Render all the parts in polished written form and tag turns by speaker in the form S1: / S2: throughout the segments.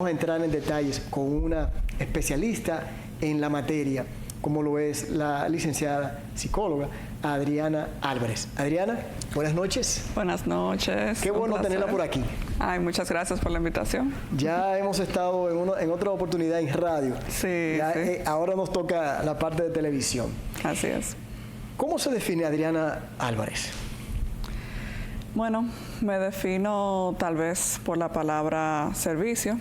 S1: Vamos a entrar en detalles con una especialista en la materia, como lo es la licenciada psicóloga Adriana Álvarez. Adriana, buenas noches.
S2: Buenas noches.
S1: Qué bueno tenerla por aquí.
S2: Ay, muchas gracias por la invitación.
S1: Ya hemos estado en otra oportunidad en radio.
S2: Sí, sí.
S1: Ahora nos toca la parte de televisión.
S2: Así es.
S1: ¿Cómo se define Adriana Álvarez?
S2: Bueno, me defino tal vez por la palabra servicio.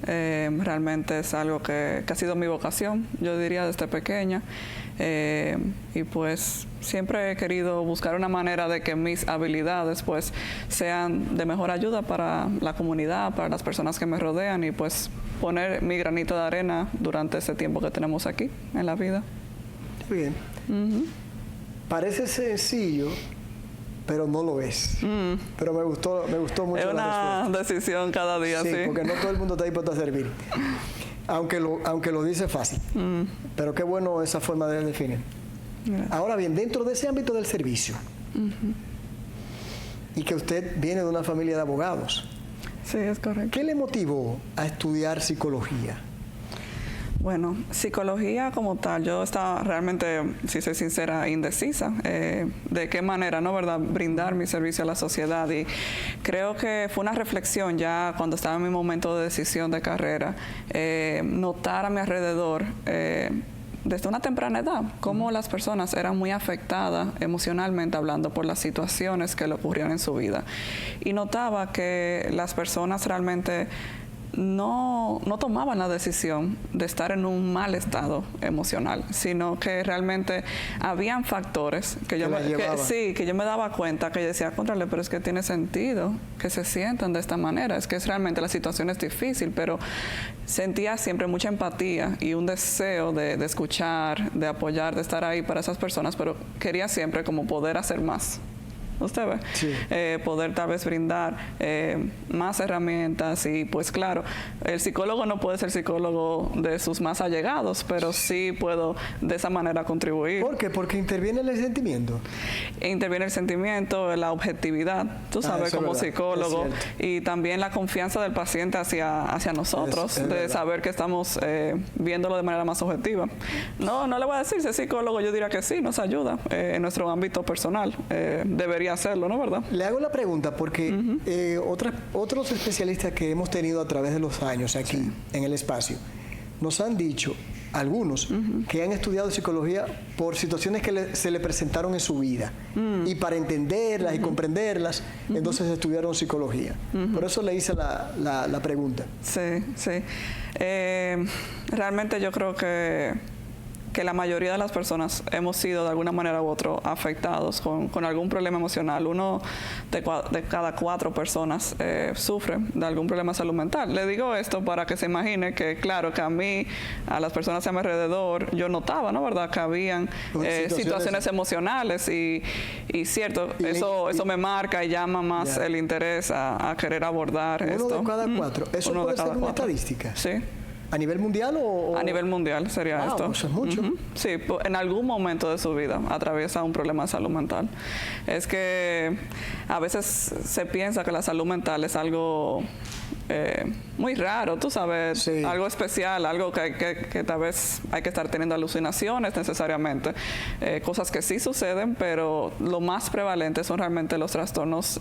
S2: Realmente es algo que ha sido mi vocación, yo diría desde pequeña, y pues siempre he querido buscar una manera de que mis habilidades pues sean de mejor ayuda para la comunidad, para las personas que me rodean, y pues poner mi granito de arena durante ese tiempo que tenemos aquí en la vida.
S1: Bien. Parece sencillo, pero no lo es. Pero me gustó mucho
S2: es
S1: la respuesta.
S2: una decisión cada día, sí.
S1: Porque no todo el mundo está dispuesto a servir. Aunque lo dice fácil. Pero qué bueno esa forma de definir.
S2: Gracias.
S1: Ahora bien, dentro de ese ámbito del servicio, y que usted viene de una familia de abogados,
S2: Sí, es correcto.
S1: ¿qué le motivó a estudiar psicología?
S2: Bueno, psicología como tal, yo estaba realmente, si soy sincera, indecisa de qué manera, ¿no? ¿Verdad? Brindar mi servicio a la sociedad, y creo que fue una reflexión ya cuando estaba en mi momento de decisión de carrera, notar a mi alrededor desde una temprana edad cómo las personas eran muy afectadas emocionalmente hablando por las situaciones que le ocurrieron en su vida, y notaba que las personas realmente no tomaban la decisión de estar en un mal estado emocional, sino que realmente habían factores que yo me daba cuenta, que yo decía, contrale, pero es que tiene sentido que se sientan de esta manera, es que realmente la situación es difícil, pero sentía siempre mucha empatía y un deseo de escuchar, de apoyar, de estar ahí para esas personas, pero quería siempre como poder hacer más. ¿Usted ve?
S1: Sí.
S2: Poder tal vez brindar más herramientas, y pues claro, el psicólogo no puede ser psicólogo de sus más allegados, pero sí puedo de esa manera contribuir.
S1: ¿Por qué? Porque interviene el sentimiento.
S2: Interviene el sentimiento, la objetividad, tú sabes, como psicólogo, y también la confianza del paciente hacia nosotros,
S1: es
S2: de
S1: verdad.
S2: saber que estamos viéndolo de manera más objetiva. No le voy a decir, ser psicólogo, yo diría que sí, nos ayuda en nuestro ámbito personal, debería hacerlo, ¿no? ¿Verdad?
S1: Le hago la pregunta porque otros especialistas que hemos tenido a través de los años aquí en el espacio nos han dicho, algunos, que han estudiado psicología por situaciones que se le presentaron en su vida, y para entenderlas y comprenderlas, entonces estudiaron psicología. Por eso le hice la pregunta.
S2: Sí, sí. Realmente yo creo que la mayoría de las personas hemos sido de alguna manera u otra afectados con algún problema emocional. Uno de cada 4 personas sufre de algún problema de salud mental. Le digo esto para que se imagine que, claro, que a mí, a las personas a mi alrededor, yo notaba, ¿no? ¿Verdad? Que habían situaciones emocionales, y cierto, eso me marca y llama más el interés a querer abordar esto.
S1: Uno de cada 4. ¿Eso puede ser una estadística?
S2: Sí.
S1: ¿A nivel mundial o...?
S2: A nivel mundial sería esto.
S1: Eso es mucho.
S2: Sí, en algún momento de su vida atraviesa un problema de salud mental. Es que a veces se piensa que la salud mental es algo muy raro, tú sabes, algo especial, algo que tal vez hay que estar teniendo alucinaciones necesariamente, cosas que sí suceden, pero lo más prevalente son realmente los trastornos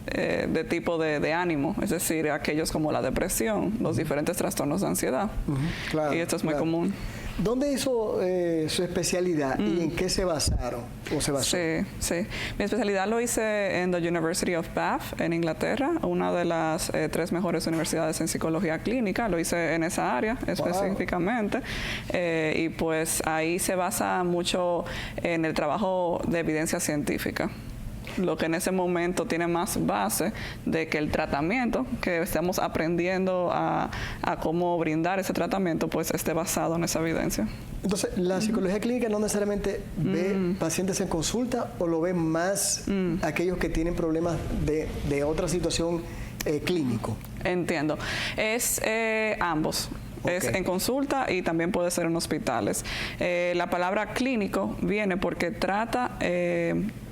S2: de tipo de ánimo, es decir, aquellos como la depresión, los diferentes trastornos de ansiedad.
S1: Claro,
S2: y esto es muy común.
S1: ¿Dónde hizo su especialidad y en qué se basaron o se basó?
S2: Sí. Mi especialidad lo hice en the University of Bath, en Inglaterra, una de las 3 mejores universidades en psicología clínica. Lo hice en esa área específicamente. Y pues ahí se basa mucho en el trabajo de evidencia científica. Lo que en ese momento tiene más base de que el tratamiento, que estamos aprendiendo a cómo brindar ese tratamiento, pues esté basado en esa evidencia.
S1: Entonces, ¿la psicología clínica no necesariamente ve pacientes en consulta, o lo ven más aquellos que tienen problemas de otra situación clínico?
S2: Entiendo. Es ambos. Es en consulta y también puede ser en hospitales. La palabra clínico viene porque trata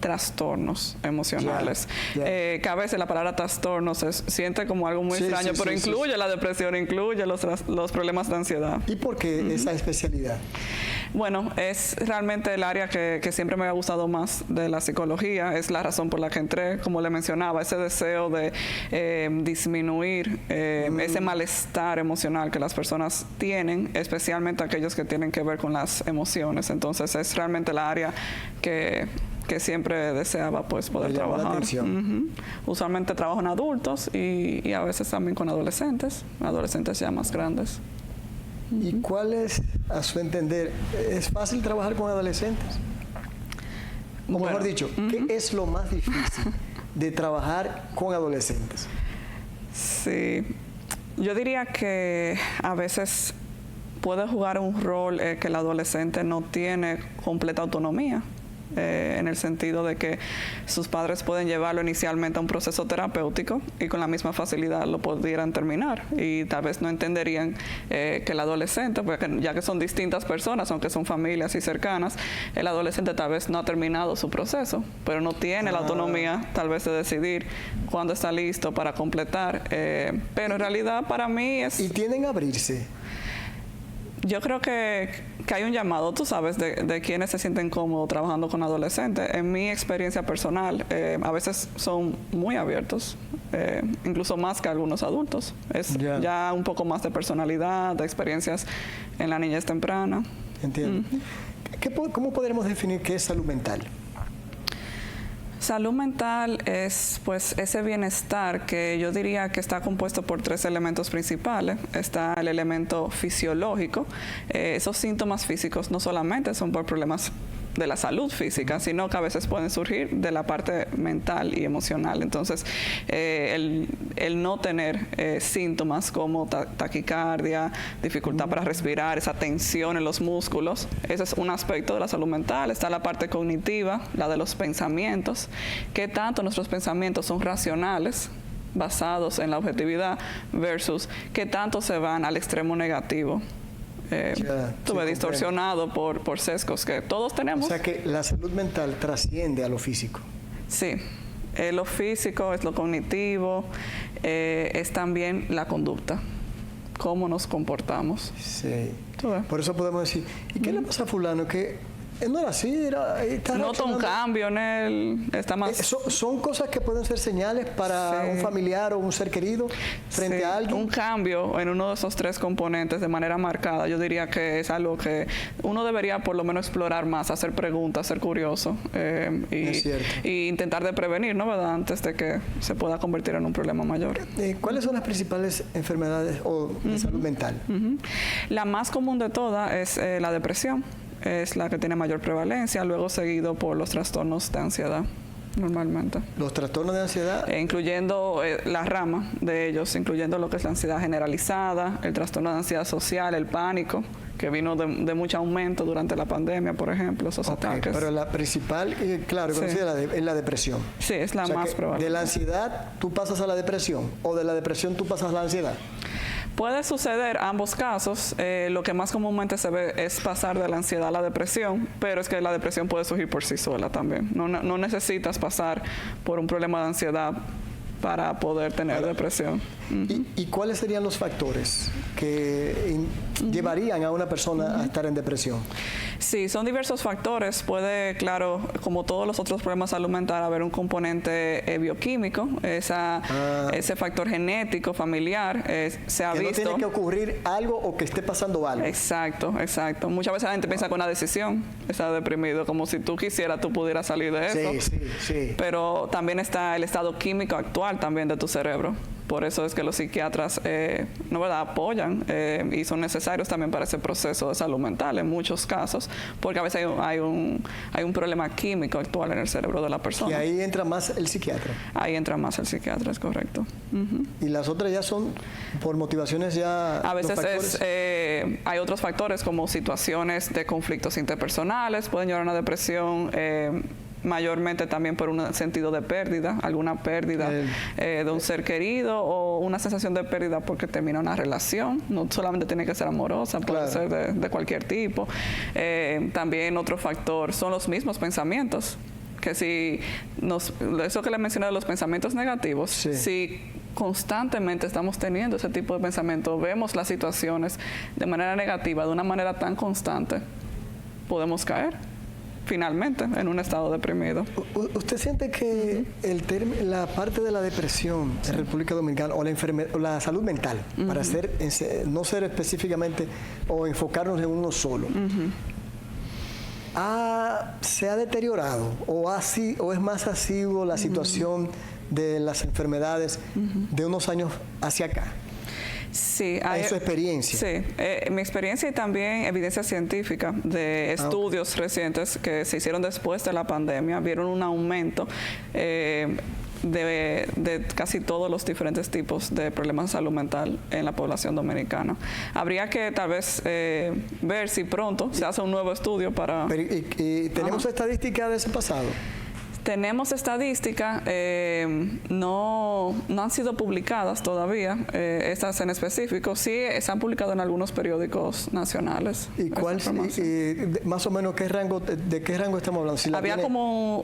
S2: trastornos emocionales.
S1: Ya.
S2: Que a veces la palabra trastorno se siente como algo muy extraño, pero incluye la depresión, incluye los problemas de ansiedad.
S1: ¿Y por qué esa especialidad?
S2: Bueno, es realmente el área que siempre me ha gustado más de la psicología. Es la razón por la que entré, como le mencionaba, ese deseo de disminuir ese malestar emocional que las personas tienen, especialmente aquellos que tienen que ver con las emociones. Entonces es realmente la área que siempre deseaba pues poder trabajar. Usualmente trabajo en adultos y a veces también con adolescentes ya más grandes.
S1: ¿Y cuál es, a su entender, es fácil trabajar con adolescentes? O mejor dicho, ¿qué es lo más difícil de trabajar con adolescentes?
S2: Sí, yo diría que a veces puede jugar un rol que el adolescente no tiene completa autonomía. En el sentido de que sus padres pueden llevarlo inicialmente a un proceso terapéutico y con la misma facilidad lo pudieran terminar y tal vez no entenderían que el adolescente, porque ya que son distintas personas, aunque son familias y cercanas, el adolescente tal vez no ha terminado su proceso, pero no tiene la autonomía tal vez de decidir cuándo está listo para completar, pero en realidad para mí es...
S1: ¿Y tienden a abrirse?
S2: Yo creo que hay un llamado, tú sabes, de quienes se sienten cómodos trabajando con adolescentes. En mi experiencia personal, a veces son muy abiertos, incluso más que algunos adultos. Es ya un poco más de personalidad, de experiencias en la niñez temprana.
S1: Entiendo. ¿Cómo podremos definir qué es salud mental?
S2: Salud mental es pues ese bienestar que yo diría que está compuesto por 3 elementos principales. Está el elemento fisiológico. Esos síntomas físicos no solamente son por problemas de la salud física, sino que a veces pueden surgir de la parte mental y emocional. Entonces, el no tener síntomas como taquicardia, dificultad para respirar, esa tensión en los músculos, ese es un aspecto de la salud mental. Está la parte cognitiva, la de los pensamientos, qué tanto nuestros pensamientos son racionales, basados en la objetividad, versus qué tanto se van al extremo negativo. Distorsionado por sesgos que todos tenemos.
S1: O sea que la salud mental trasciende a lo físico.
S2: Sí, lo físico es lo cognitivo, es también la conducta, cómo nos comportamos.
S1: Sí. Por eso podemos decir, ¿y qué le pasa a fulano? Que no era así,
S2: nota un cambio en él, está más...
S1: Son cosas que pueden ser señales para un familiar o un ser querido frente a alguien.
S2: Un cambio en uno de esos 3 componentes de manera marcada, yo diría que es algo que uno debería por lo menos explorar más, hacer preguntas, ser curioso y intentar de prevenir, ¿no? ¿Verdad? Antes de que se pueda convertir en un problema mayor.
S1: ¿Cuáles son las principales enfermedades de salud mental?
S2: La más común de todas es la depresión. Es la que tiene mayor prevalencia, luego seguido por los trastornos de ansiedad, normalmente.
S1: ¿Los trastornos de ansiedad?
S2: Incluyendo la rama de ellos, incluyendo lo que es la ansiedad generalizada, el trastorno de ansiedad social, el pánico, que vino de mucho aumento durante la pandemia, por ejemplo, esos ataques.
S1: Pero la principal, claro, es la depresión.
S2: Sí, es la más probable.
S1: ¿De la ansiedad tú pasas a la depresión o de la depresión tú pasas a la ansiedad?
S2: Puede suceder ambos casos. Lo que más comúnmente se ve es pasar de la ansiedad a la depresión, pero es que la depresión puede surgir por sí sola también. No necesitas pasar por un problema de ansiedad para poder tener depresión.
S1: ¿Y cuáles serían los factores que llevarían a una persona a estar en depresión?
S2: Sí, son diversos factores. Puede, claro, como todos los otros problemas de salud mental, haber un componente bioquímico, ese factor genético, familiar, se ha visto.
S1: No tiene que ocurrir algo o que esté pasando algo.
S2: Exacto. Muchas veces la gente piensa que una decisión, está deprimido, como si tú quisieras, tú pudieras salir de eso.
S1: Sí.
S2: Pero también está el estado químico actual también de tu cerebro. Por eso es que los psiquiatras apoyan y son necesarios también para ese proceso de salud mental en muchos casos, porque a veces hay un problema químico actual en el cerebro de la persona.
S1: Y ahí entra más el psiquiatra.
S2: Ahí entra más el psiquiatra, es correcto.
S1: Y las otras ya son por motivaciones ya...
S2: A veces hay otros factores como situaciones de conflictos interpersonales, pueden llevar a una depresión, mayormente también por un sentido de pérdida, alguna pérdida de un ser querido o una sensación de pérdida porque termina una relación. No solamente tiene que ser amorosa, puede ser de cualquier tipo. También otro factor son los mismos pensamientos que si eso que le mencioné de los pensamientos negativos, si constantemente estamos teniendo ese tipo de pensamientos, vemos las situaciones de manera negativa, de una manera tan constante, podemos caer finalmente en un estado deprimido.
S1: ¿Usted siente que la parte de la depresión en República Dominicana o la salud mental, para no ser específicamente o enfocarnos en uno solo, se ha deteriorado o es más asiduo la situación de las enfermedades de unos años hacia acá?
S2: Sí,
S1: en su experiencia.
S2: Sí, mi experiencia y también evidencia científica de estudios recientes que se hicieron después de la pandemia, vieron un aumento de casi todos los diferentes tipos de problemas de salud mental en la población dominicana. Habría que tal vez ver si pronto se hace un nuevo estudio para...
S1: ¿Y tenemos estadísticas de ese pasado?
S2: Tenemos estadísticas, no han sido publicadas todavía, estas en específico, sí se han publicado en algunos periódicos nacionales.
S1: ¿Y más o menos de qué rango estamos hablando? Si
S2: había como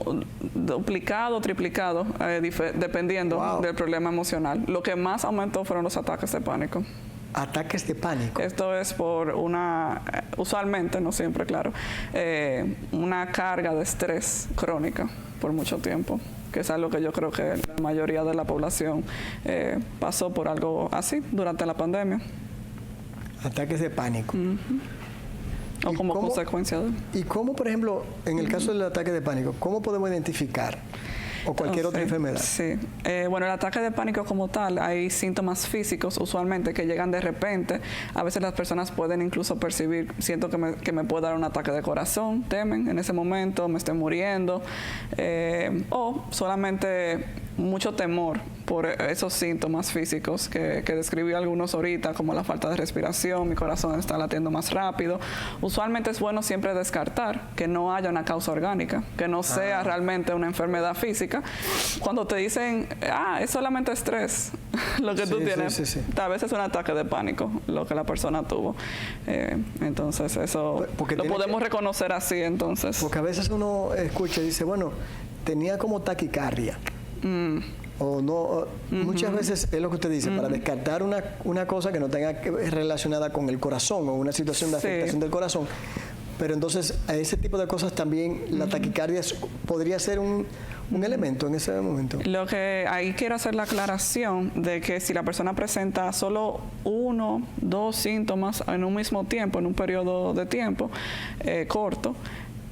S2: duplicado, triplicado, dependiendo del problema emocional. Lo que más aumentó fueron los ataques de pánico.
S1: Ataques de pánico.
S2: Esto es por usualmente, no siempre, claro, una carga de estrés crónica por mucho tiempo, que es algo que yo creo que la mayoría de la población pasó por algo así durante la pandemia.
S1: Ataques de pánico.
S2: O como consecuencia de...
S1: ¿Y cómo, por ejemplo, en el caso del ataque de pánico, cómo podemos identificar? O cualquier otra enfermedad.
S2: Sí. Bueno, el ataque de pánico como tal, hay síntomas físicos usualmente que llegan de repente. A veces las personas pueden incluso percibir, siento que me puede dar un ataque de corazón, temen en ese momento, me estoy muriendo, o solamente mucho temor por esos síntomas físicos que describí algunos ahorita, como la falta de respiración, mi corazón está latiendo más rápido. Usualmente es bueno siempre descartar que no haya una causa orgánica, que no sea realmente una enfermedad física. Cuando te dicen, es solamente estrés lo que tú tienes, tal vez es un ataque de pánico lo que la persona tuvo. Entonces eso lo podemos reconocer así entonces.
S1: Porque a veces uno escucha y dice, bueno, tenía como taquicardia. O no, muchas veces es lo que usted dice, para descartar una cosa que no tenga que ver relacionada con el corazón o una situación de afectación del corazón. Pero entonces a ese tipo de cosas también la taquicardia podría ser un elemento en ese momento.
S2: Lo que ahí quiero hacer la aclaración de que si la persona presenta solo 1, 2 síntomas en un mismo tiempo, en un periodo de tiempo corto,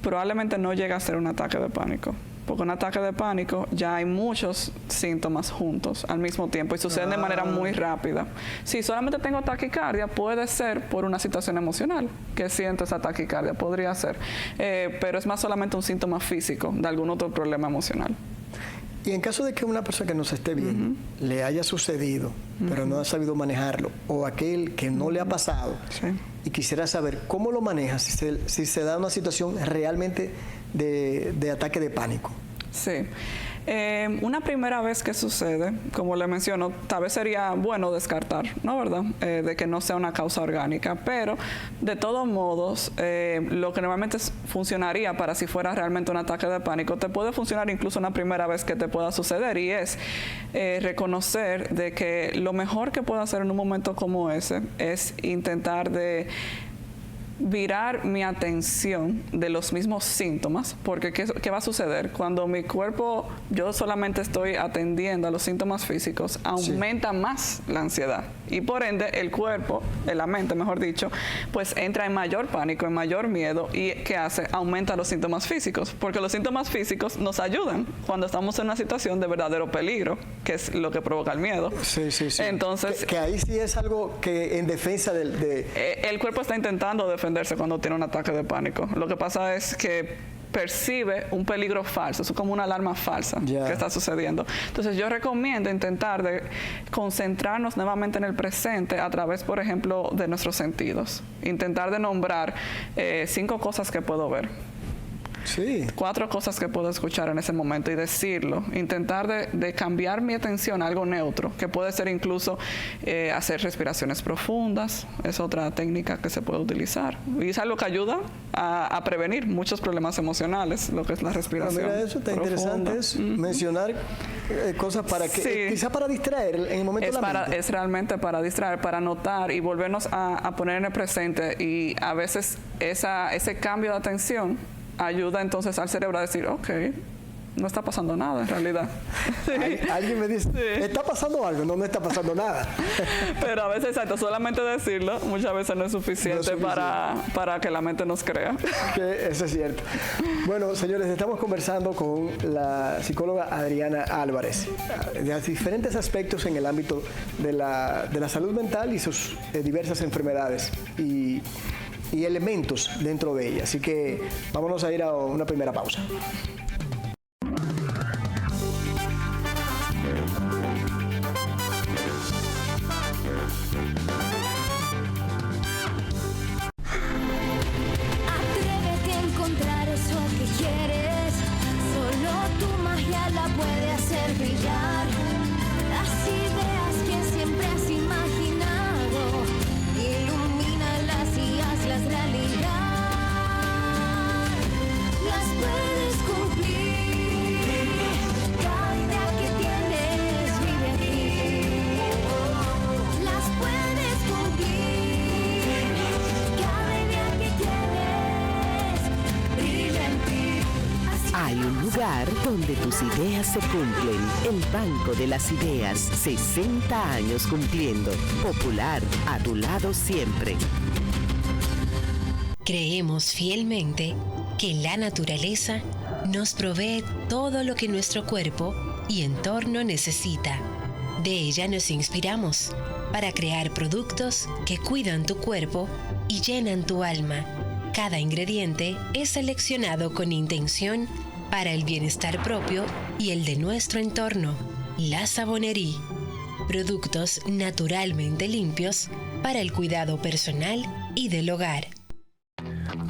S2: probablemente no llega a ser un ataque de pánico. Porque un ataque de pánico ya hay muchos síntomas juntos al mismo tiempo y suceden de manera muy rápida. Si solamente tengo taquicardia, puede ser por una situación emocional que siento esa taquicardia, podría ser. Pero es más solamente un síntoma físico de algún otro problema emocional.
S1: Y en caso de que una persona que nos esté viendo le haya sucedido, pero no ha sabido manejarlo, o aquel que no le ha pasado y quisiera saber cómo lo maneja, si se da una situación realmente de ataque de pánico.
S2: Sí. Una primera vez que sucede, como le menciono, tal vez sería bueno descartar, ¿no? ¿Verdad? De que no sea una causa orgánica, pero de todos modos, lo que normalmente funcionaría para si fuera realmente un ataque de pánico, te puede funcionar incluso una primera vez que te pueda suceder, y es reconocer de que lo mejor que puedo hacer en un momento como ese es intentar de virar mi atención de los mismos síntomas, porque ¿qué va a suceder? Cuando mi cuerpo, yo solamente estoy atendiendo a los síntomas físicos, aumenta más la ansiedad y por ende el cuerpo, la mente mejor dicho, pues entra en mayor pánico, en mayor miedo, y ¿qué hace? Aumenta los síntomas físicos, porque los síntomas físicos nos ayudan cuando estamos en una situación de verdadero peligro, que es lo que provoca el miedo.
S1: Sí.
S2: Entonces,
S1: que ahí sí es algo que en defensa
S2: el cuerpo está intentando defenderse cuando tiene un ataque de pánico. Lo que pasa es que percibe un peligro falso, es como una alarma falsa que está sucediendo. Entonces yo recomiendo intentar de concentrarnos nuevamente en el presente a través, por ejemplo, de nuestros sentidos. Intentar de nombrar 5 cosas que puedo ver.
S1: Sí.
S2: 4 cosas que puedo escuchar en ese momento y decirlo. Intentar de cambiar mi atención a algo neutro, que puede ser incluso hacer respiraciones profundas. Es otra técnica que se puede utilizar. Y es algo que ayuda a prevenir muchos problemas emocionales, lo que es la respiración.
S1: Mira, eso está interesante, es mencionar cosas para que,
S2: Sí.
S1: quizá para distraer en el momento de la mente.
S2: Es realmente para distraer, para notar y volvernos a poner en el presente, y a veces ese cambio de atención ayuda entonces al cerebro a decir, ok, no está pasando nada en realidad.
S1: Alguien me dice,
S2: Sí.
S1: ¿está pasando algo? No, no está pasando nada.
S2: Pero a veces, exacto, solamente decirlo muchas veces no es suficiente, para que la mente nos crea.
S1: Que eso es cierto. Bueno, señores, estamos conversando con la psicóloga Adriana Álvarez de los diferentes aspectos en el ámbito de la salud mental y sus diversas enfermedades y elementos dentro de ella. Así que vámonos a ir a una primera pausa.
S3: Atrévete a encontrar eso que quieres. Solo tu magia la puede hacer brillar. Las ideas que siempre has imaginado, ilumínalas y hazlas realidad. Las puedes cumplir. Cada idea que tienes vive aquí. Las puedes cumplir. Cada idea que tienes brilla en ti. Así
S4: Hay un lugar donde tus ideas se cumplen. El Banco de las Ideas, 60 años cumpliendo. Popular, a tu lado siempre.
S5: Creemos fielmente que la naturaleza nos provee todo lo que nuestro cuerpo y entorno necesita. De ella nos inspiramos para crear productos que cuidan tu cuerpo y llenan tu alma. Cada ingrediente es seleccionado con intención para el bienestar propio y el de nuestro entorno. La Sabonería. Productos naturalmente limpios para el cuidado personal y del hogar.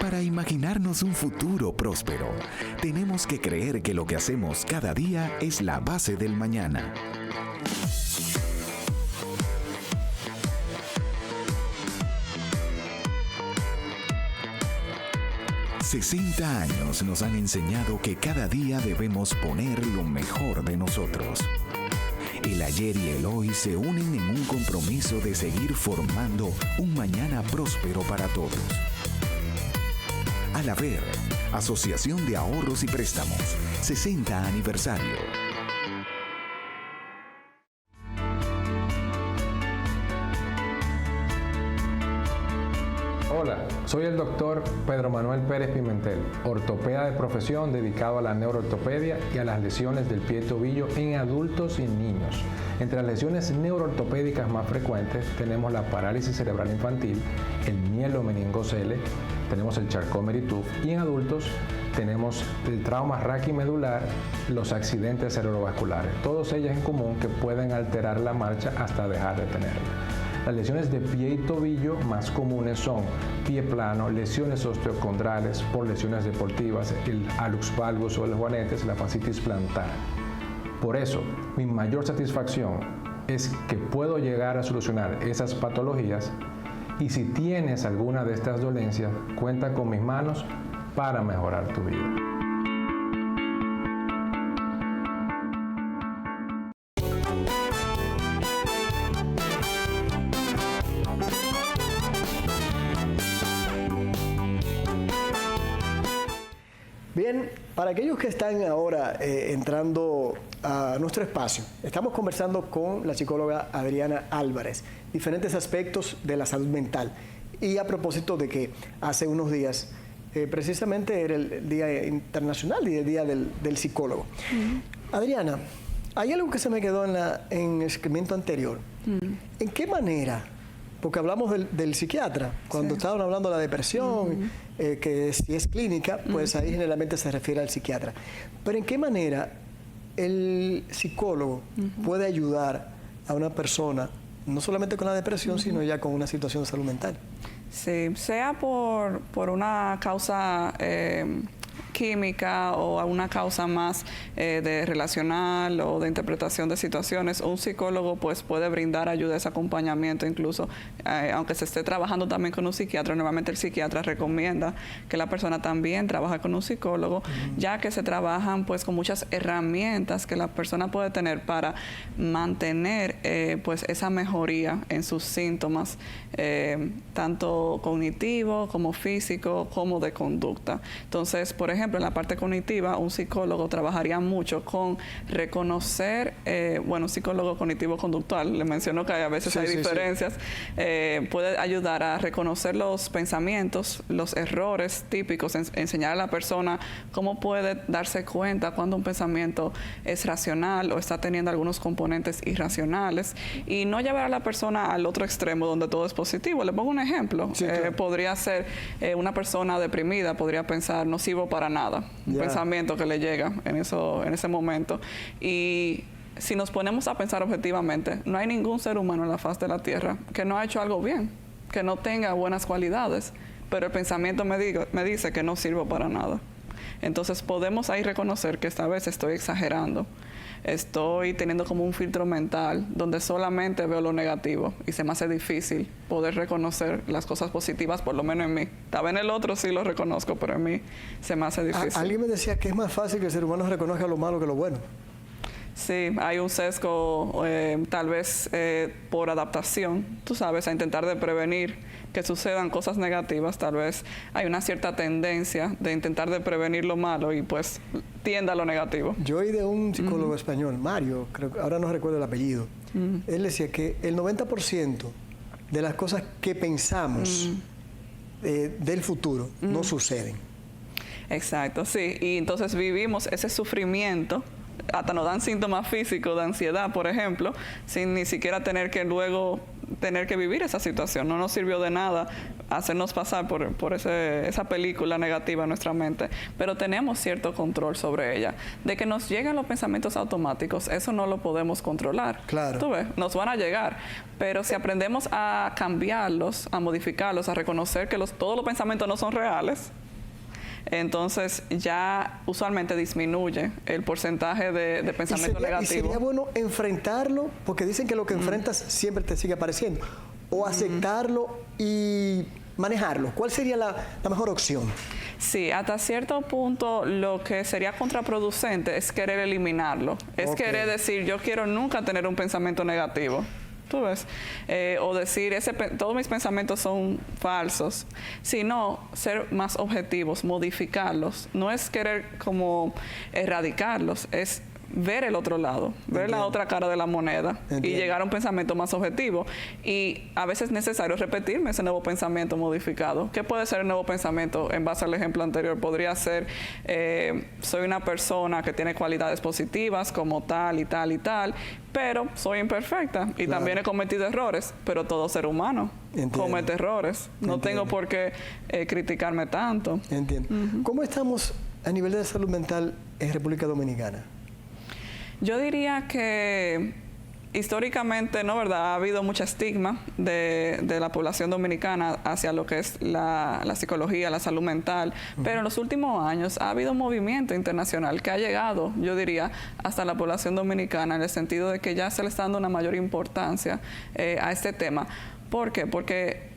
S6: Para imaginarnos un futuro próspero, tenemos que creer que lo que hacemos cada día es la base del mañana. ...60 años nos han enseñado que cada día debemos poner lo mejor de nosotros. El ayer y el hoy se unen en un compromiso de seguir formando un mañana próspero para todos. Alaber, Asociación de Ahorros y Préstamos, 60 aniversario.
S7: Hola, soy el doctor Pedro Manuel Pérez Pimentel, ortopeda de profesión dedicado a la neuroortopedia y a las lesiones del pie y tobillo en adultos y niños. Entre las lesiones neuroortopédicas más frecuentes tenemos la parálisis cerebral infantil, el mielomeningocele, tenemos el Charcot-Marie-Tooth y en adultos tenemos el trauma raquimedular, los accidentes cerebrovasculares, todos ellos en común que pueden alterar la marcha hasta dejar de tenerla. Las lesiones de pie y tobillo más comunes son pie plano, lesiones osteocondrales por lesiones deportivas, el hallux valgus o el juanetes, la fascitis plantar. Por eso, mi mayor satisfacción es que puedo llegar a solucionar esas patologías, y si tienes alguna de estas dolencias, cuenta con mis manos para mejorar tu vida.
S1: Bien, para aquellos que están ahora entrando a nuestro espacio, estamos conversando con la psicóloga Adriana Álvarez, diferentes aspectos de la salud mental. Y a propósito de que hace unos días, precisamente era el Día Internacional y el Día del Psicólogo. Adriana, hay algo que se me quedó en el segmento anterior. ¿En qué manera? Porque hablamos del psiquiatra, cuando estaban hablando de la depresión, que si es clínica, pues ahí generalmente se refiere al psiquiatra. Pero ¿en qué manera el psicólogo puede ayudar a una persona, no solamente con la depresión, sino ya con una situación de salud mental?
S2: Sí, sea por una causa química o a una causa más de relacional o de interpretación de situaciones, un psicólogo pues puede brindar ayuda, ese acompañamiento, incluso aunque se esté trabajando también con un psiquiatra. Normalmente el psiquiatra recomienda que la persona también trabaje con un psicólogo, ya que se trabajan pues con muchas herramientas que la persona puede tener para mantener pues esa mejoría en sus síntomas, tanto cognitivo como físico como de conducta. Entonces, por ejemplo, en la parte cognitiva, un psicólogo trabajaría mucho con reconocer, un psicólogo cognitivo-conductual, le menciono que a veces hay diferencias, puede ayudar a reconocer los pensamientos, los errores típicos, enseñar a la persona cómo puede darse cuenta cuando un pensamiento es racional o está teniendo algunos componentes irracionales, y no llevar a la persona al otro extremo donde todo es positivo. Le pongo un ejemplo.
S1: Sí, claro.
S2: Podría ser una persona deprimida, podría pensar no sirvo para nada, un pensamiento que le llega en ese momento. Y si nos ponemos a pensar objetivamente, no hay ningún ser humano en la faz de la Tierra que no ha hecho algo bien, que no tenga buenas cualidades, pero el pensamiento me dice que no sirvo para nada. Entonces podemos ahí reconocer que esta vez estoy exagerando, estoy teniendo como un filtro mental donde solamente veo lo negativo y se me hace difícil poder reconocer las cosas positivas, por lo menos en mí. Tal vez en el otro sí lo reconozco, pero en mí se me hace difícil.
S1: Alguien me decía que es más fácil que el ser humano reconozca lo malo que lo bueno.
S2: Sí, hay un sesgo tal vez por adaptación, tú sabes, a intentar de prevenir que sucedan cosas negativas. Tal vez hay una cierta tendencia de intentar de prevenir lo malo y pues tiende a lo negativo.
S1: Yo oí de un psicólogo español, Mario, creo que ahora no recuerdo el apellido. Él decía que el 90% de las cosas que pensamos del futuro no suceden.
S2: Exacto, sí. Y entonces vivimos ese sufrimiento, hasta nos dan síntomas físicos de ansiedad, por ejemplo, sin ni siquiera tener que luego vivir esa situación. No nos sirvió de nada hacernos pasar por esa película negativa en nuestra mente, pero tenemos cierto control sobre ella. De que nos lleguen los pensamientos automáticos, eso no lo podemos controlar.
S1: Claro.
S2: Tú ves, nos van a llegar, pero si aprendemos a cambiarlos, a modificarlos, a reconocer que todos los pensamientos no son reales, entonces ya usualmente disminuye el porcentaje de pensamiento negativo.
S1: Y sería bueno enfrentarlo, porque dicen que lo que enfrentas siempre te sigue apareciendo, o aceptarlo y manejarlo. ¿Cuál sería la mejor opción?
S2: Sí, hasta cierto punto lo que sería contraproducente es querer eliminarlo. Es querer decir, yo quiero nunca tener un pensamiento negativo. ¿Tú ves? O decir, todos mis pensamientos son falsos, sino ser más objetivos, modificarlos. No es querer como erradicarlos, es ver el otro lado, ver la otra cara de la moneda y llegar a un pensamiento más objetivo. Y a veces es necesario repetirme ese nuevo pensamiento modificado. ¿Qué puede ser el nuevo pensamiento? En base al ejemplo anterior, podría ser, soy una persona que tiene cualidades positivas como tal y tal y tal, pero soy imperfecta y también he cometido errores, pero todo ser humano comete errores. No tengo por qué criticarme tanto.
S1: Entiendo. ¿Cómo estamos a nivel de salud mental en República Dominicana?
S2: Yo diría que históricamente, ¿no? ¿Verdad? Ha habido mucho estigma de la población dominicana hacia lo que es la psicología, la salud mental, pero en los últimos años ha habido un movimiento internacional que ha llegado, yo diría, hasta la población dominicana, en el sentido de que ya se le está dando una mayor importancia a este tema. ¿Por qué? Porque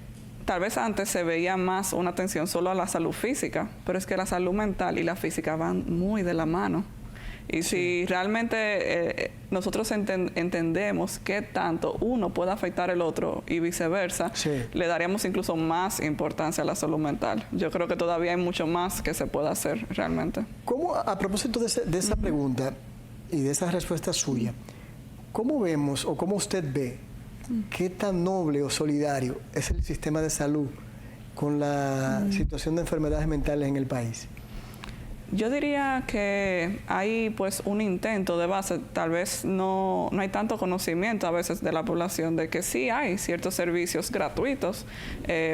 S2: tal vez antes se veía más una atención solo a la salud física, pero es que la salud mental y la física van muy de la mano. Y si realmente nosotros entendemos qué tanto uno puede afectar al otro y viceversa, le daríamos incluso más importancia a la salud mental. Yo creo que todavía hay mucho más que se puede hacer realmente.
S1: ¿Cómo, a propósito de esa pregunta y de esa respuesta suya, cómo vemos o cómo usted ve qué tan noble o solidario es el sistema de salud con la situación de enfermedades mentales en el país?
S2: Yo diría que hay pues un intento de base, tal vez no hay tanto conocimiento a veces de la población de que sí hay ciertos servicios gratuitos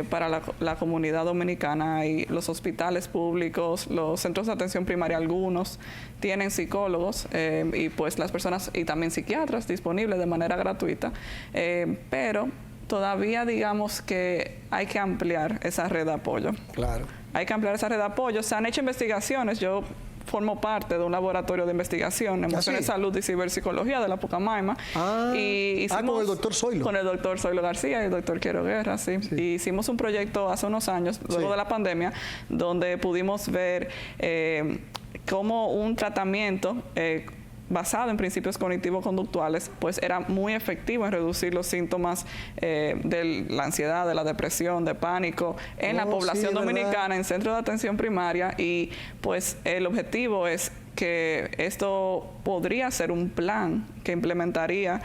S2: para la comunidad dominicana, y los hospitales públicos, los centros de atención primaria, algunos tienen psicólogos y pues las personas, y también psiquiatras disponibles de manera gratuita, pero todavía digamos que hay que ampliar esa red de apoyo.
S1: Claro.
S2: hay que ampliar esa red de apoyo. Se han hecho investigaciones, yo formo parte de un laboratorio de investigación, emociones,
S1: sí.
S2: salud y ciberpsicología de la Pucamaima. Y hicimos,
S1: con el doctor Zoilo.
S2: Con el doctor Zoilo García y el doctor Quiero Guerra, sí. Y hicimos un proyecto hace unos años, luego de la pandemia, donde pudimos ver cómo un tratamiento basado en principios cognitivo-conductuales, pues era muy efectivo en reducir los síntomas de la ansiedad, de la depresión, de pánico en la población dominicana en centros de atención primaria, y pues el objetivo es que esto podría ser un plan que implementaría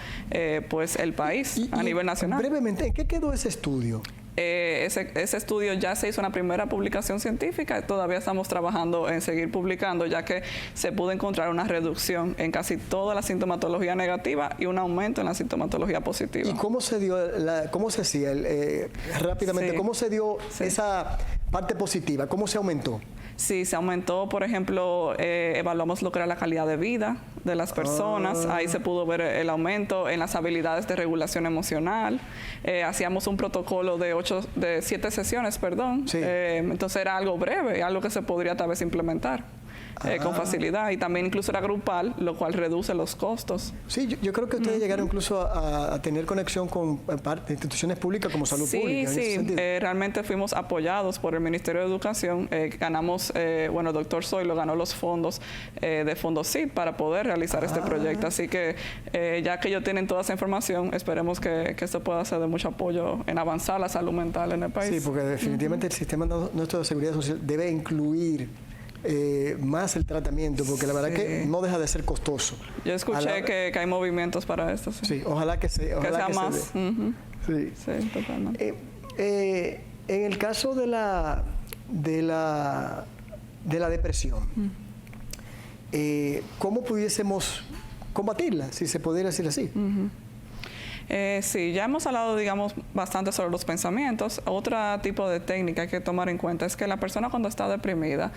S2: pues el país a nivel nacional.
S1: Brevemente, ¿en qué quedó ese estudio?
S2: Ese estudio ya se hizo una primera publicación científica y todavía estamos trabajando en seguir publicando, ya que se pudo encontrar una reducción en casi toda la sintomatología negativa y un aumento en la sintomatología positiva.
S1: ¿Y cómo se dio, cómo se hacía, rápidamente, cómo se dio esa parte positiva? ¿Cómo se aumentó?
S2: Sí, se aumentó, por ejemplo, evaluamos lo que era la calidad de vida de las personas, ahí se pudo ver el aumento en las habilidades de regulación emocional, hacíamos un protocolo de 7 sesiones, entonces era algo breve, algo que se podría tal vez implementar con facilidad, y también incluso era grupal, lo cual reduce los costos.
S1: Sí, yo creo que ustedes llegaron incluso a tener conexión con instituciones públicas como Salud Pública.
S2: Sí, realmente fuimos apoyados por el Ministerio de Educación, ganamos, el doctor Zoilo ganó los fondos de Fondosit para poder realizar este proyecto, así que ya que ellos tienen toda esa información, esperemos que esto pueda ser de mucho apoyo en avanzar la salud mental en el país.
S1: Sí, porque definitivamente el sistema nuestro de seguridad social debe incluir más el tratamiento, porque la verdad que no deja de ser costoso.
S2: Yo escuché que hay movimientos para esto.
S1: Sí, ojalá que sea
S2: más.
S1: Sí,
S2: totalmente.
S1: En el caso de la depresión, ¿cómo pudiésemos combatirla, si se pudiera decir así?
S2: Sí, ya hemos hablado, digamos, bastante sobre los pensamientos. Otro tipo de técnica que hay que tomar en cuenta es que la persona cuando está deprimida,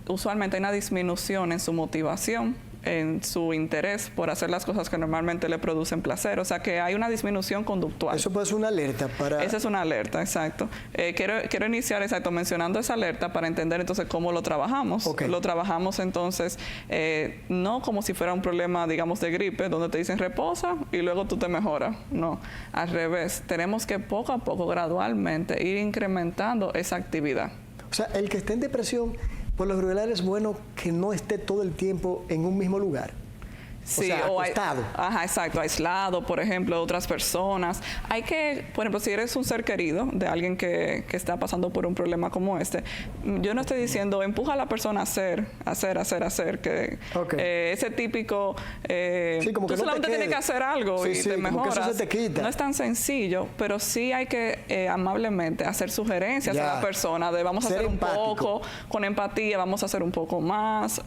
S2: usualmente hay una disminución en su motivación, en su interés por hacer las cosas que normalmente le producen placer, o sea que hay una disminución conductual.
S1: Eso puede ser una alerta para...
S2: Esa es una alerta, exacto. Quiero iniciar, mencionando esa alerta para entender entonces cómo lo trabajamos. Lo trabajamos entonces no como si fuera un problema, digamos, de gripe, donde te dicen reposa y luego tú te mejoras. No, al revés. Tenemos que poco a poco, gradualmente, ir incrementando esa actividad.
S1: O sea, el que esté en depresión, por lo regular es bueno que no esté todo el tiempo en un mismo lugar.
S2: Sí,
S1: o sea, acostado.
S2: Exacto, aislado, por ejemplo, de otras personas. Hay que, por ejemplo, si eres un ser querido de alguien que está pasando por un problema como este, yo no estoy diciendo empuja a la persona a hacer, que ese típico,
S1: como
S2: tú
S1: que
S2: solamente tienes que hacer algo y te mejoras.
S1: Como que eso se te quita.
S2: No es tan sencillo, pero sí hay que amablemente hacer sugerencias a la persona de vamos a hacer empático. Un poco, con empatía, vamos a hacer un poco más.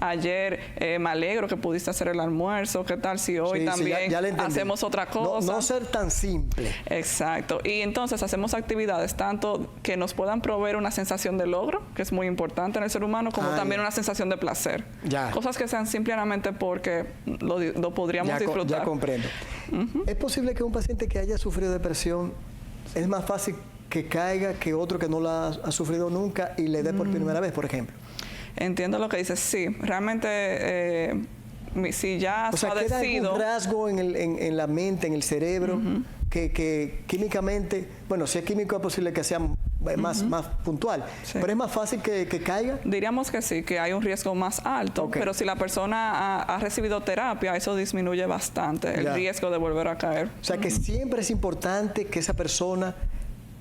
S2: Ayer me alegro que pudiste hacer el almuerzo, ¿qué tal si hoy también hacemos otra cosa?
S1: No ser tan simple.
S2: Exacto. Y entonces hacemos actividades tanto que nos puedan proveer una sensación de logro, que es muy importante en el ser humano, como también una sensación de placer. Cosas que sean simplemente porque lo podríamos disfrutar.
S1: Ya comprendo. ¿Es posible que un paciente que haya sufrido depresión es más fácil que caiga que otro que no la ha sufrido nunca y le dé por primera vez, por ejemplo?
S2: Entiendo lo que dices. Sí, realmente... si ya has padecido...
S1: ¿Queda algún rasgo en la mente, en el cerebro, que químicamente, bueno, si es químico es posible que sea más puntual, pero es más fácil que caiga?
S2: Diríamos que sí, que hay un riesgo más alto, pero si la persona ha recibido terapia, eso disminuye bastante el riesgo de volver a caer.
S1: O sea, que siempre es importante que esa persona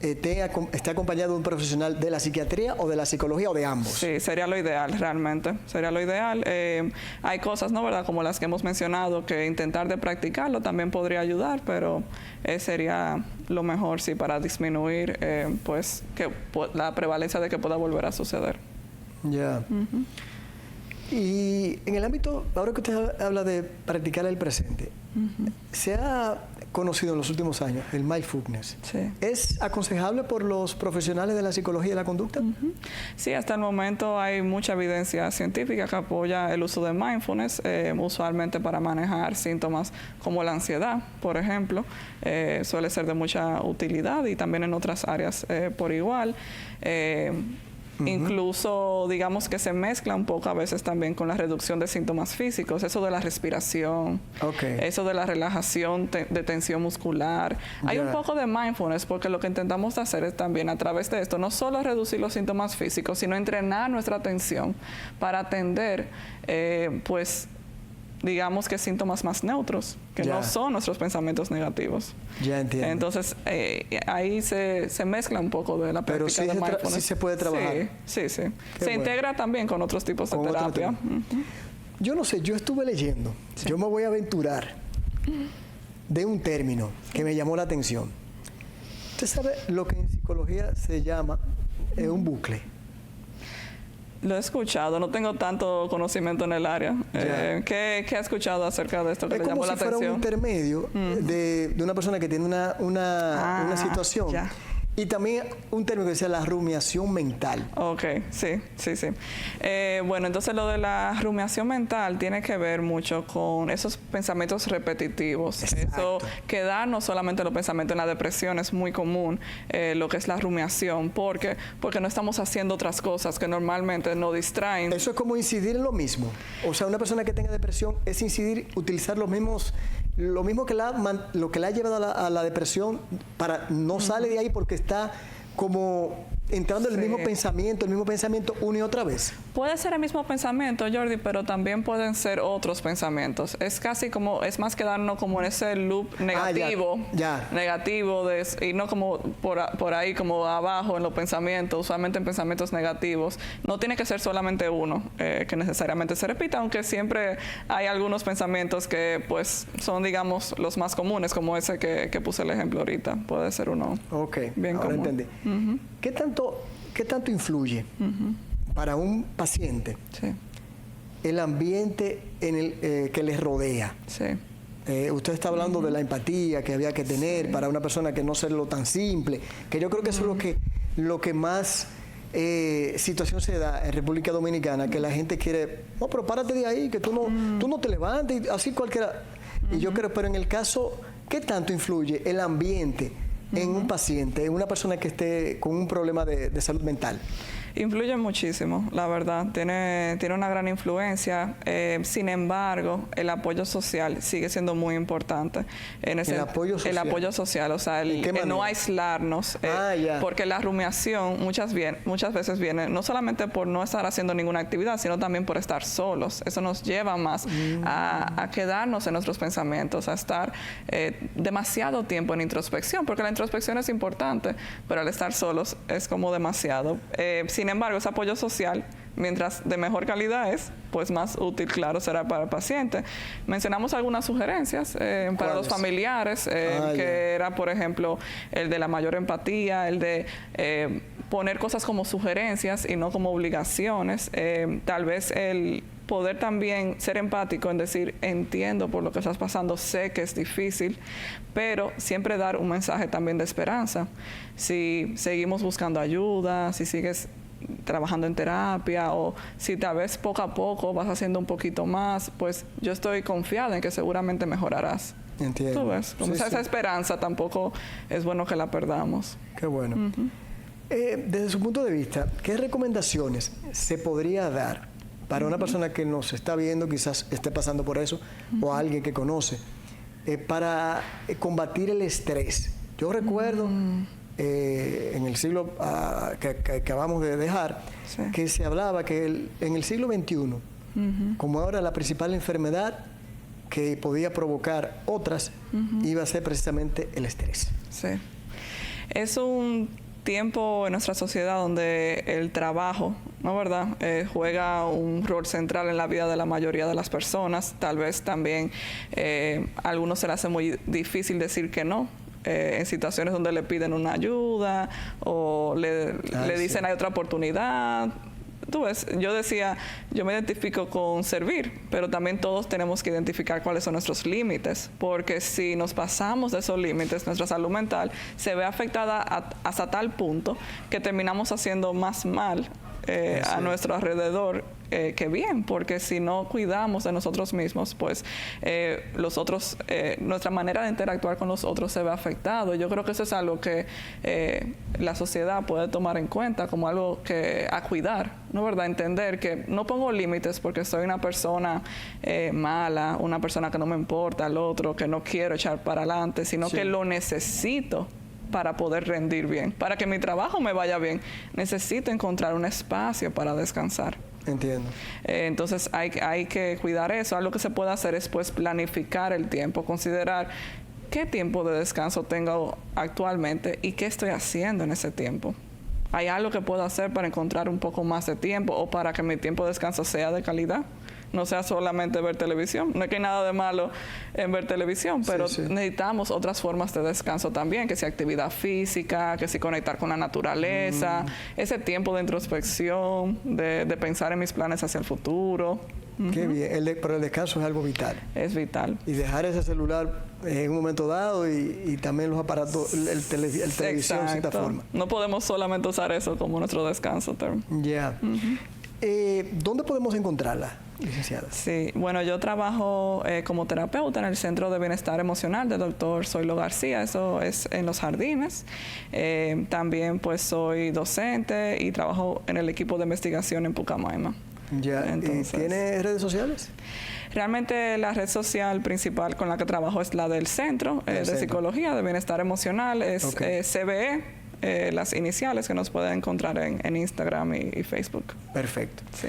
S1: esté acompañado de un profesional de la psiquiatría o de la psicología o de ambos.
S2: Sí, sería lo ideal, realmente. Sería lo ideal. Hay cosas, ¿no? ¿Verdad? Como las que hemos mencionado, que intentar de practicarlo también podría ayudar, pero sería lo mejor, sí, para disminuir la prevalencia de que pueda volver a suceder.
S1: Ya. Y en el ámbito, ahora que usted habla de practicar el presente, ¿se ha conocido en los últimos años, el mindfulness.
S2: Sí.
S1: ¿Es aconsejable por los profesionales de la psicología y la conducta?
S2: Sí, hasta el momento hay mucha evidencia científica que apoya el uso de mindfulness, usualmente para manejar síntomas como la ansiedad, por ejemplo. Suele ser de mucha utilidad y también en otras áreas por igual. Incluso, digamos que se mezcla un poco a veces también con la reducción de síntomas físicos, eso de la respiración, eso de la relajación de tensión muscular. Hay un poco de mindfulness porque lo que intentamos hacer es también a través de esto, no solo reducir los síntomas físicos, sino entrenar nuestra atención para atender, pues, digamos que síntomas más neutros, que no son nuestros pensamientos negativos.
S1: Ya entiendo.
S2: Entonces, ahí se mezcla un poco de la práctica de mindfulness.
S1: Pero sí se puede trabajar.
S2: Sí. Se integra también con otros tipos de terapia.
S1: Yo no sé, yo estuve leyendo, yo me voy a aventurar de un término que me llamó la atención. Usted sabe lo que en psicología se llama un bucle.
S2: Lo he escuchado, no tengo tanto conocimiento en el área. ¿Qué ha escuchado acerca de esto que le llamó la atención?
S1: Es como si fuera un intermedio de una persona que tiene una situación. Y también un término que decía la rumiación mental.
S2: Ok, sí. Bueno, entonces lo de la rumiación mental tiene que ver mucho con esos pensamientos repetitivos.
S1: Exacto.
S2: Eso, quedarnos solamente en los pensamientos. En la depresión es muy común lo que es la rumiación, porque no estamos haciendo otras cosas que normalmente nos distraen.
S1: Eso es como incidir en lo mismo. O sea, una persona que tenga depresión es incidir, utilizar lo mismo que lo que la ha llevado a la depresión, para no sale de ahí porque está como entrando en el mismo pensamiento una y otra vez.
S2: Puede ser el mismo pensamiento, Jordi, pero también pueden ser otros pensamientos. Es casi como, es más quedarnos como en ese loop negativo, negativo, y no como por ahí, como abajo en los pensamientos, usualmente en pensamientos negativos. No tiene que ser solamente uno que necesariamente se repita, aunque siempre hay algunos pensamientos que pues son, digamos, los más comunes, como ese que puse el ejemplo ahorita. Puede ser uno bien
S1: ahora
S2: común.
S1: Entendí. ¿Qué tanto influye para un paciente el ambiente en el que les rodea? Usted está hablando de la empatía que había que tener para una persona, que no serlo tan simple, que yo creo que eso es lo que más situación se da en República Dominicana, que la gente quiere, no, pero párate de ahí, que tú no te levantes, y así cualquiera. Y yo creo, pero en el caso, ¿qué tanto influye el ambiente en un paciente, en una persona que esté con un problema de salud mental?
S2: Influye muchísimo, la verdad. Tiene una gran influencia. Sin embargo, el apoyo social sigue siendo muy importante.
S1: ¿El apoyo social?
S2: El apoyo social, o sea, el no aislarnos. Porque la rumiación muchas veces viene no solamente por no estar haciendo ninguna actividad, sino también por estar solos. Eso nos lleva más a quedarnos en nuestros pensamientos, a estar demasiado tiempo en introspección, porque la introspección es importante, pero al estar solos es como demasiado. Sin embargo, ese apoyo social, mientras de mejor calidad es, pues más útil, claro, será para el paciente. Mencionamos algunas sugerencias para los familiares, que era, por ejemplo, el de la mayor empatía, el de poner cosas como sugerencias y no como obligaciones. Tal vez el poder también ser empático en decir, entiendo por lo que estás pasando, sé que es difícil, pero siempre dar un mensaje también de esperanza. Si seguimos buscando ayuda, si sigues trabajando en terapia, o si tal vez poco a poco vas haciendo un poquito más, pues yo estoy confiada en que seguramente mejorarás.
S1: Entiendo.
S2: ¿Tú ves? Como esa esperanza tampoco es bueno que la perdamos.
S1: Qué bueno. Desde su punto de vista, ¿qué recomendaciones se podría dar para una persona que nos está viendo, quizás esté pasando por eso, o alguien que conoce, para combatir el estrés? Yo recuerdo en el siglo que acabamos de dejar, que se hablaba que en el siglo XXI, como ahora la principal enfermedad que podía provocar otras, iba a ser precisamente el estrés.
S2: Sí. Es un tiempo en nuestra sociedad donde el trabajo, ¿no verdad?, juega un rol central en la vida de la mayoría de las personas. Tal vez también a algunos se les hace muy difícil decir que no. En situaciones donde le piden una ayuda o le dicen hay otra oportunidad, tú ves, yo decía, yo me identifico con servir, pero también todos tenemos que identificar cuáles son nuestros límites, porque si nos pasamos de esos límites, nuestra salud mental se ve afectada hasta tal punto que terminamos haciendo más mal a nuestro alrededor que bien, porque si no cuidamos de nosotros mismos, pues los otros, nuestra manera de interactuar con los otros se ve afectado. Yo creo que eso es algo que la sociedad puede tomar en cuenta como algo que a cuidar, ¿no? ¿Verdad? Entender que no pongo límites porque soy una persona mala, una persona que no me importa al otro, que no quiero echar para adelante, sino que lo necesito para poder rendir bien, para que mi trabajo me vaya bien. Necesito encontrar un espacio para descansar.
S1: Entiendo.
S2: Entonces hay que cuidar eso. Algo que se puede hacer es pues planificar el tiempo, considerar qué tiempo de descanso tengo actualmente y qué estoy haciendo en ese tiempo. ¿Hay algo que puedo hacer para encontrar un poco más de tiempo o para que mi tiempo de descanso sea de calidad? No sea solamente ver televisión. No es que hay nada de malo en ver televisión, pero necesitamos otras formas de descanso también, que sea actividad física, que sea conectar con la naturaleza, ese tiempo de introspección, de pensar en mis planes hacia el futuro.
S1: Qué bien, pero el descanso es algo vital.
S2: Es vital.
S1: Y dejar ese celular en un momento dado y también los aparatos, el televisión de cierta forma.
S2: No podemos solamente usar eso como nuestro descanso.
S1: Ya. ¿Dónde podemos encontrarla, licenciada?
S2: Sí, bueno, yo trabajo como terapeuta en el Centro de Bienestar Emocional del Dr. Zoilo García, eso es en Los Jardines. También pues soy docente y trabajo en el equipo de investigación en Pucamaima.
S1: Ya. Entonces, ¿tiene redes sociales?
S2: Realmente la red social principal con la que trabajo es la del Centro de Psicología de Bienestar Emocional, es CBE. Las iniciales que nos pueden encontrar en Instagram y Facebook.
S1: Perfecto.
S2: Sí.